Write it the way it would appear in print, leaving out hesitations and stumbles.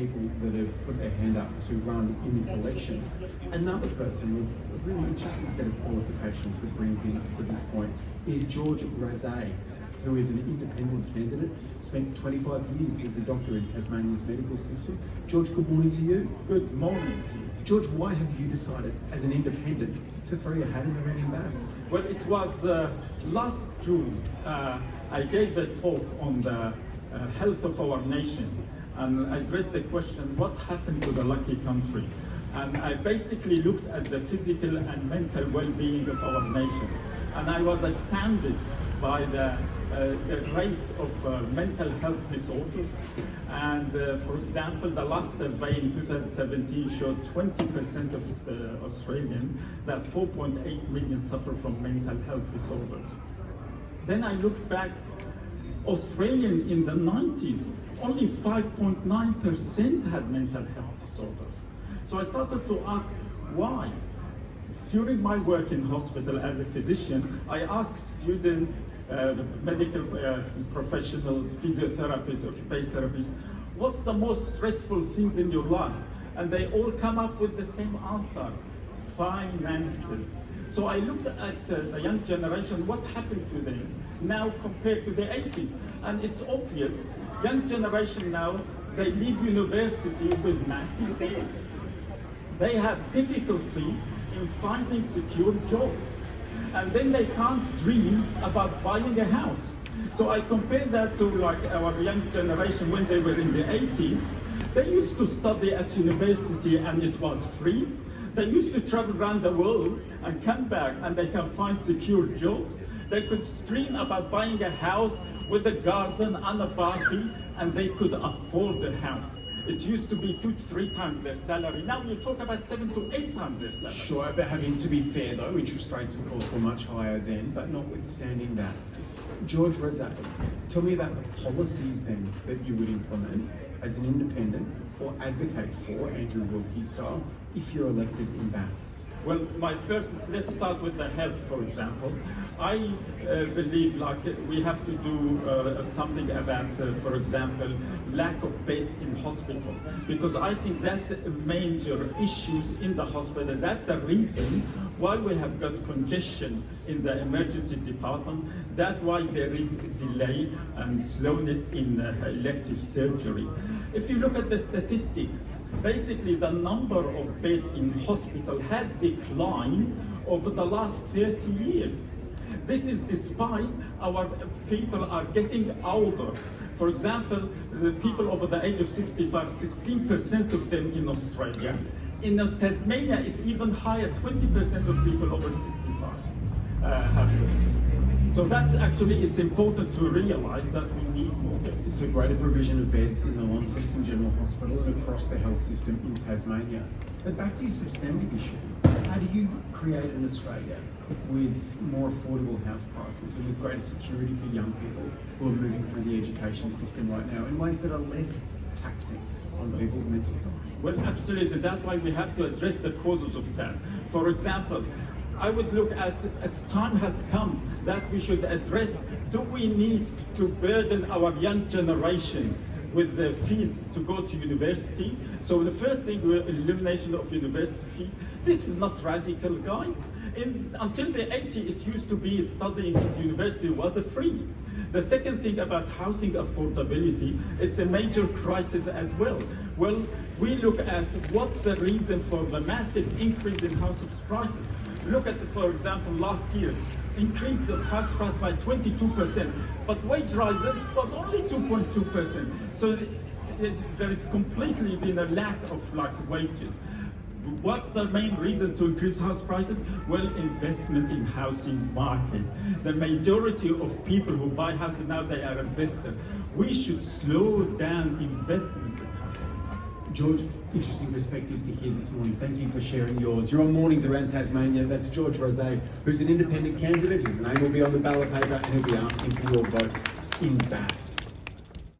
people that have put their hand up to run in this election. Another person with a really interesting set of qualifications that brings him to this point is George Razay, who is an independent candidate, spent 25 years as a doctor in Tasmania's medical system. George, good morning to you. Good morning to you. George, why have you decided, as an independent, to throw your hat in the ring in Bass? Well, it was last June. I gave a talk on the health of our nation, and I addressed the question, what happened to the lucky country? And I basically looked at the physical and mental well-being of our nation. And I was astounded by the rate of mental health disorders. And for example, the last survey in 2017 showed 20% of the Australian, that 4.8 million suffer from mental health disorders. Then I looked back, Australian in the 90s, only 5.9% had mental health disorders. So I started to ask why. During my work in hospital as a physician, I asked students, medical professionals, physiotherapists, occupational therapists, what's the most stressful things in your life? And they all come up with the same answer: finances. So I looked at the young generation, what happened to them now compared to the 80s? And it's obvious, young generation now, they leave university with massive debt. They have difficulty in finding secure job. And then they can't dream about buying a house. So I compare that to like our young generation when they were in the 80s. They used to study at university and it was free. They used to travel around the world and come back and they can find secure job. They could dream about buying a house with a garden and a Barbie, and they could afford the house. It used to be 2 to 3 times their salary. Now you talk about 7 to 8 times their salary. Sure, but having to be fair though, interest rates of course were much higher then, but notwithstanding that. George Razay, tell me about the policies then that you would implement as an independent or advocate for, Andrew Wilkie style, if you're elected in Bass. Well, let's start with the health, for example. I believe like we have to do something about, for example, lack of beds in hospital, because I think that's a major issue in the hospital. That's the reason why we have got congestion in the emergency department. That's why there is delay and slowness in elective surgery. If you look at the statistics, basically the number of beds in hospital has declined over the last 30 years. This is despite our people are getting older. For example, the people over the age of 65, 16% of them in Australia. In Tasmania, it's even higher, 20% of people over 65 have it. So that's actually, it's important to realize that we need more beds. So greater provision of beds in the Launceston General Hospital and across the health system in Tasmania. But back to your substantive issue, how do you create an Australia with more affordable house prices and with greater security for young people who are moving through the education system right now in ways that are less taxing on people's mental health? Well, absolutely. That's why we have to address the causes of that. For example, I would look at time has come that we should address, do we need to burden our young generation with the fees to go to university? So the first thing, elimination of university fees. This is not radical, guys. Until the 80s, it used to be studying at university was free. The second thing about housing affordability, it's a major crisis as well. Well, we look at what the reason for the massive increase in housing prices. Look at, for example, last year, increase of house price by 22%, but wage rises was only 2.2%. So there is completely been a lack of wages. What the main reason to increase house prices? Well, investment in housing market. The majority of people who buy houses now, they are investors. We should slow down investment in housing. George, interesting perspectives to hear this morning. Thank you for sharing yours. You're on Mornings Around Tasmania. That's George Razay, who's an independent candidate. His name will be on the ballot paper and he'll be asking for your vote in Bass.